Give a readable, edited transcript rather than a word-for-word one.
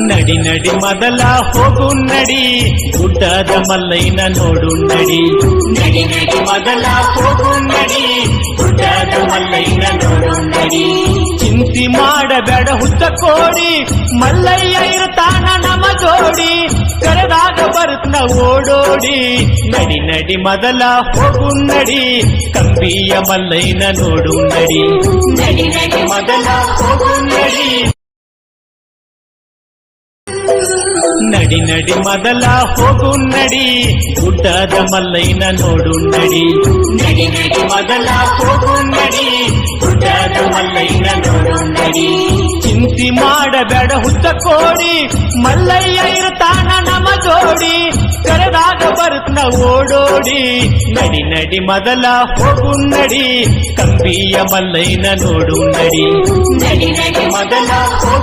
ನಡಿ ನಡಿ ಮೊದಲ ಹೋಗು ನಡಿ ಗುಡ್ಡದ ಮಲ್ಲೈನ ನೋಡು ನಡಿ ನಡಿ ನಡಿ ಮೊದಲ ಹೋಗು ನಡಿ ಗುಡ್ಡದ ಮಲ್ಲೈನ ನೋಡು ನಡಿ ಚಿಂತಿ ಮಾಡಬೇಡ ಹುತ್ತ ಕೋಡಿ ಮಲ್ಲಯ್ಯ ಇರ್ತಾನ ನಮ ಜೋಡಿ ಕರೆದಾಗ ಬರುತ್ತ ಓಡೋಡಿ ನಡಿ ನಡಿ ಮೊದಲ ಹೋಗು ನಡಿ ಕಂಬಿಯ ಮಲ್ಲೈನ ನೋಡು ನಡಿ ನಡಿ ನಡಿ ಮೊದಲ ಹೋಗು ನಡಿ ನಡಿ ನಡಿ ಮೊದಲ ಹೋಗು ನಡಿ ಗುಡ್ಡದ ಮಲ್ಲೈನ ನೋಡು ನಡಿ ನಡಿ ನಡಿ ಮೊದಲ ಹೋಗು ನಡಿ ಗುಡ್ಡದ ಮಲ್ಲೈನ ನೋಡು ನಡಿ ಚಿಂತಿ ಮಾಡಬೇಡ ಹುತ್ತ ಕೋಡಿ ಮಲ್ಲಯ್ಯ ಇರ್ತಾನ ನಮ ಜೋಡಿ ಕರೆದಾಗ ಬರುತ್ತ ಓಡೋಡಿ ನಡಿ ನಡಿ ಮೊದಲ ಹೋಗು ನಡಿ ಕಂಬಿಯ ಮಲ್ಲೈನ ನೋಡು ನಡಿ ನಡಿ ನಡಿ ಮೊದಲ ಹೋಗು